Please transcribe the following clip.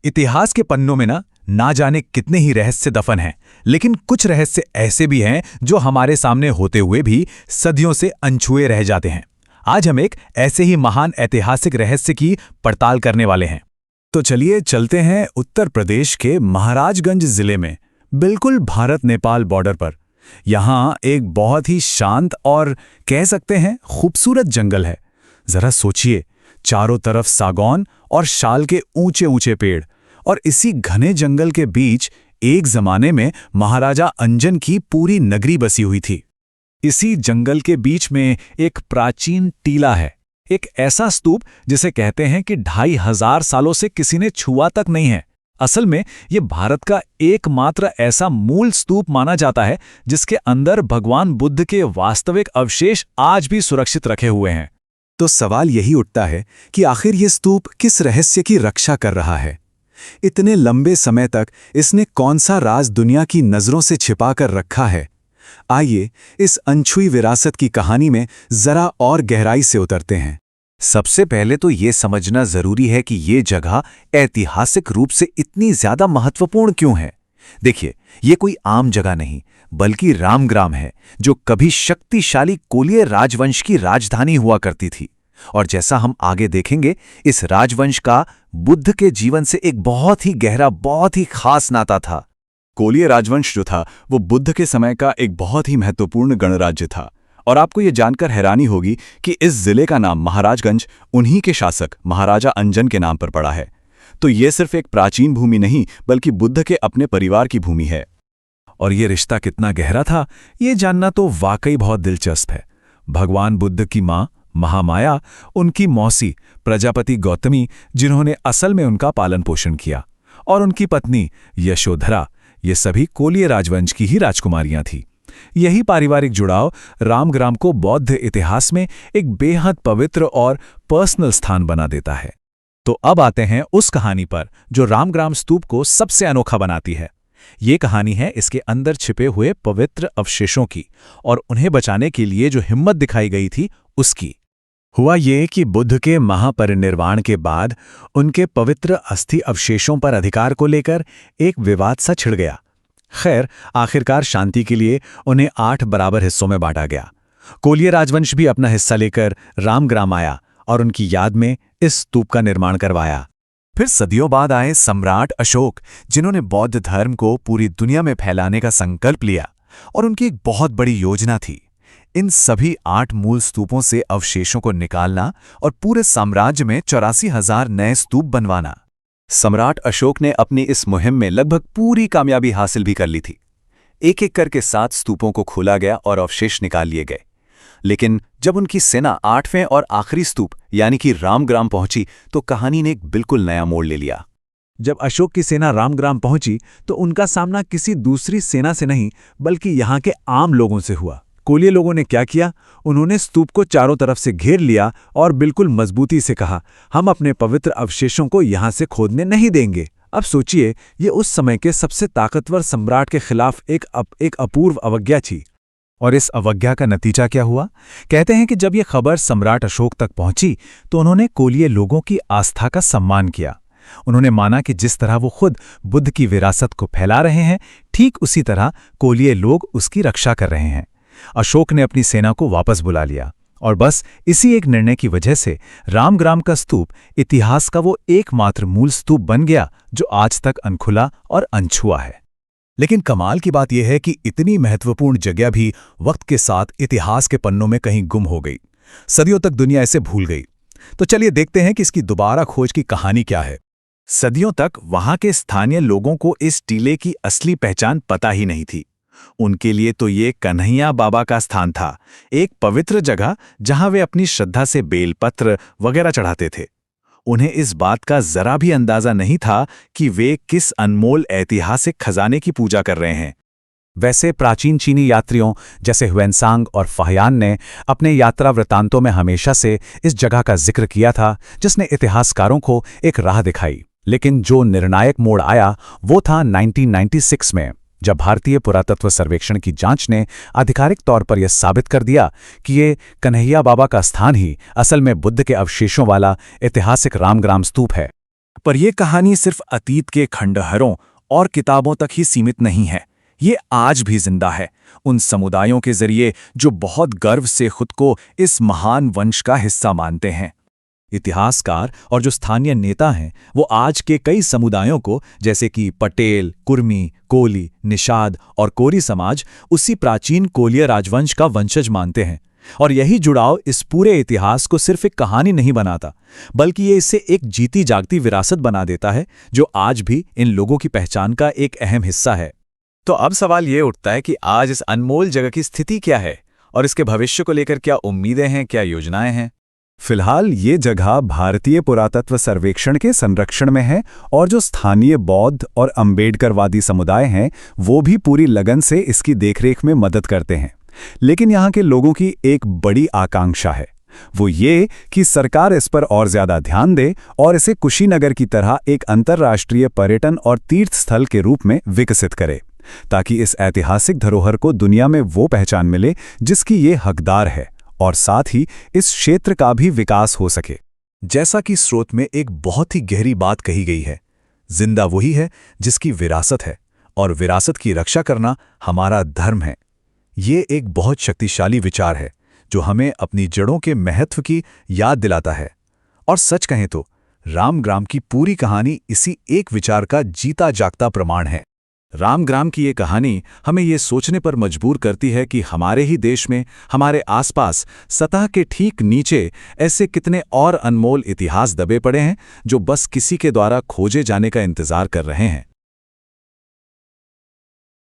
इतिहास के पन्नों में ना जाने कितने ही रहस्य दफन हैं, लेकिन कुछ रहस्य ऐसे भी हैं जो हमारे सामने होते हुए भी सदियों से अनछुए रह जाते हैं। आज हम एक ऐसे ही महान ऐतिहासिक रहस्य की पड़ताल करने वाले हैं। तो चलिए चलते हैं उत्तर प्रदेश के महाराजगंज जिले में, बिल्कुल भारत नेपाल बॉर्डर पर। यहाँ एक बहुत ही शांत और कह सकते हैं खूबसूरत जंगल है। जरा सोचिए, चारों तरफ सागौन और शाल के ऊंचे ऊंचे पेड़, और इसी घने जंगल के बीच एक जमाने में महाराजा अंजन की पूरी नगरी बसी हुई थी। इसी जंगल के बीच में एक प्राचीन टीला है, एक ऐसा स्तूप जिसे कहते हैं कि 2500 सालों से किसी ने छुआ तक नहीं है। असल में ये भारत का एकमात्र ऐसा मूल स्तूप माना जाता है जिसके अंदर भगवान बुद्ध के वास्तविक अवशेष आज भी सुरक्षित रखे हुए हैं। तो सवाल यही उठता है कि आखिर ये स्तूप किस रहस्य की रक्षा कर रहा है? इतने लंबे समय तक इसने कौन सा राज दुनिया की नजरों से छिपा कर रखा है? आइए इस अनछुई विरासत की कहानी में जरा और गहराई से उतरते हैं। सबसे पहले तो ये समझना जरूरी है कि ये जगह ऐतिहासिक रूप से इतनी ज्यादा महत्वपूर्ण क्यों है। देखिए, ये कोई आम जगह नहीं, बल्कि रामग्राम है, जो कभी शक्तिशाली कोलिय राजवंश की राजधानी हुआ करती थी। और जैसा हम आगे देखेंगे, इस राजवंश का बुद्ध के जीवन से एक बहुत ही गहरा, बहुत ही खास नाता था। कोलिय राजवंश जो था वो बुद्ध के समय का एक बहुत ही महत्वपूर्ण गणराज्य था। और आपको ये जानकर हैरानी होगी कि इस जिले का नाम महाराजगंज उन्हीं के शासक महाराजा अंजन के नाम पर पड़ा है। तो ये सिर्फ एक प्राचीन भूमि नहीं, बल्कि बुद्ध के अपने परिवार की भूमि है। और ये रिश्ता कितना गहरा था, ये जानना तो वाकई बहुत दिलचस्प है। भगवान बुद्ध की माँ महामाया, उनकी मौसी प्रजापति गौतमी, जिन्होंने असल में उनका पालन पोषण किया, और उनकी पत्नी यशोधरा, ये सभी कोलिय राजवंश की ही राजकुमारियां थीं। यही पारिवारिक जुड़ाव रामग्राम को बौद्ध इतिहास में एक बेहद पवित्र और पर्सनल स्थान बना देता है। तो अब आते हैं उस कहानी पर जो रामग्राम स्तूप को सबसे अनोखा बनाती है। ये कहानी है इसके अंदर छिपे हुए पवित्र अवशेषों की, और उन्हें बचाने के लिए जो हिम्मत दिखाई गई थी उसकी। हुआ ये कि बुद्ध के महापरिनिर्वाण के बाद उनके पवित्र अस्थि अवशेषों पर अधिकार को लेकर एक विवाद सा छिड़ गया। खैर, आखिरकार शांति के लिए उन्हें 8 बराबर हिस्सों में बांटा गया। कोलिय राजवंश भी अपना हिस्सा लेकर रामग्राम आया और उनकी याद में इस स्तूप का निर्माण करवाया। फिर सदियों बाद आए सम्राट अशोक, जिन्होंने बौद्ध धर्म को पूरी दुनिया में फैलाने का संकल्प लिया, और उनकी एक बहुत बड़ी योजना थी इन सभी 8 मूल स्तूपों से अवशेषों को निकालना और पूरे साम्राज्य में 84,000 नए स्तूप बनवाना। सम्राट अशोक ने अपनी इस मुहिम में लगभग पूरी कामयाबी हासिल भी कर ली थी। एक एक करके 7 स्तूपों को खोला गया और अवशेष निकाल लिए गए। लेकिन जब उनकी सेना 8वें और आखिरी स्तूप यानी कि रामग्राम पहुंची, तो कहानी ने एक बिल्कुल नया मोड़ ले लिया। जब अशोक की सेना रामग्राम पहुंची तो उनका सामना किसी दूसरी सेना से नहीं, बल्कि यहाँ के आम लोगों से हुआ। कोलिय लोगों ने क्या किया? उन्होंने स्तूप को चारों तरफ से घेर लिया और बिल्कुल मजबूती से कहा, हम अपने पवित्र अवशेषों को यहाँ से खोदने नहीं देंगे। अब सोचिए, ये उस समय के सबसे ताकतवर सम्राट के खिलाफ एक अपूर्व अवज्ञा थी। और इस अवज्ञा का नतीजा क्या हुआ? कहते हैं कि जब ये खबर सम्राट अशोक तक पहुंची तो उन्होंने कोलिय लोगों की आस्था का सम्मान किया। उन्होंने माना कि जिस तरह वो खुद बुद्ध की विरासत को फैला रहे हैं, ठीक उसी तरह कोलिय लोग उसकी रक्षा कर रहे हैं। अशोक ने अपनी सेना को वापस बुला लिया, और बस इसी एक निर्णय की वजह से रामग्राम का स्तूप इतिहास का वो एकमात्र मूल स्तूप बन गया जो आज तक अनखुला और अनछुआ है। लेकिन कमाल की बात यह है कि इतनी महत्वपूर्ण जगह भी वक्त के साथ इतिहास के पन्नों में कहीं गुम हो गई। सदियों तक दुनिया इसे भूल गई। तो चलिए देखते हैं कि इसकी दोबारा खोज की कहानी क्या है। सदियों तक वहां के स्थानीय लोगों को इस टीले की असली पहचान पता ही नहीं थी। उनके लिए तो ये कन्हैया बाबा का स्थान था, एक पवित्र जगह जहां वे अपनी श्रद्धा से बेलपत्र वगैरह चढ़ाते थे। उन्हें इस बात का जरा भी अंदाजा नहीं था कि वे किस अनमोल ऐतिहासिक खजाने की पूजा कर रहे हैं। वैसे प्राचीन चीनी यात्रियों जैसे ह्वेनसांग और फाहियान ने अपने यात्रा वृतांतों में हमेशा से इस जगह का जिक्र किया था, जिसने इतिहासकारों को एक राह दिखाई। लेकिन जो निर्णायक मोड़ आया वो था 1996 में, जब भारतीय पुरातत्व सर्वेक्षण की जांच ने आधिकारिक तौर पर यह साबित कर दिया कि ये कन्हैया बाबा का स्थान ही असल में बुद्ध के अवशेषों वाला ऐतिहासिक रामग्राम स्तूप है। पर यह कहानी सिर्फ अतीत के खंडहरों और किताबों तक ही सीमित नहीं है। ये आज भी जिंदा है, उन समुदायों के जरिए जो बहुत गर्व से खुद को इस महान वंश का हिस्सा मानते हैं। इतिहासकार और जो स्थानीय नेता हैं वो आज के कई समुदायों को, जैसे कि पटेल, कुर्मी, कोली, निषाद और कोरी समाज, उसी प्राचीन कोलिया राजवंश का वंशज मानते हैं। और यही जुड़ाव इस पूरे इतिहास को सिर्फ एक कहानी नहीं बनाता, बल्कि ये इसे एक जीती जागती विरासत बना देता है जो आज भी इन लोगों की पहचान का एक अहम हिस्सा है। तो अब सवाल ये उठता है कि आज इस अनमोल जगह की स्थिति क्या है और इसके भविष्य को लेकर क्या उम्मीदें हैं, क्या योजनाएं हैं? फिलहाल ये जगह भारतीय पुरातत्व सर्वेक्षण के संरक्षण में है और जो स्थानीय बौद्ध और अम्बेडकरवादी समुदाय हैं वो भी पूरी लगन से इसकी देखरेख में मदद करते हैं। लेकिन यहाँ के लोगों की एक बड़ी आकांक्षा है, वो ये कि सरकार इस पर और ज्यादा ध्यान दे और इसे कुशीनगर की तरह एक अंतर्राष्ट्रीय पर्यटन और तीर्थ स्थल के रूप में विकसित करे, ताकि इस ऐतिहासिक धरोहर को दुनिया में वो पहचान मिले जिसकी ये हकदार है, और साथ ही इस क्षेत्र का भी विकास हो सके। जैसा कि स्रोत में एक बहुत ही गहरी बात कही गई है, जिंदा वही है जिसकी विरासत है, और विरासत की रक्षा करना हमारा धर्म है। ये एक बहुत शक्तिशाली विचार है जो हमें अपनी जड़ों के महत्व की याद दिलाता है। और सच कहें तो रामग्राम की पूरी कहानी इसी एक विचार का जीता जागता प्रमाण है। रामग्राम की ये कहानी हमें ये सोचने पर मजबूर करती है कि हमारे ही देश में, हमारे आसपास, सतह के ठीक नीचे ऐसे कितने और अनमोल इतिहास दबे पड़े हैं जो बस किसी के द्वारा खोजे जाने का इंतजार कर रहे हैं।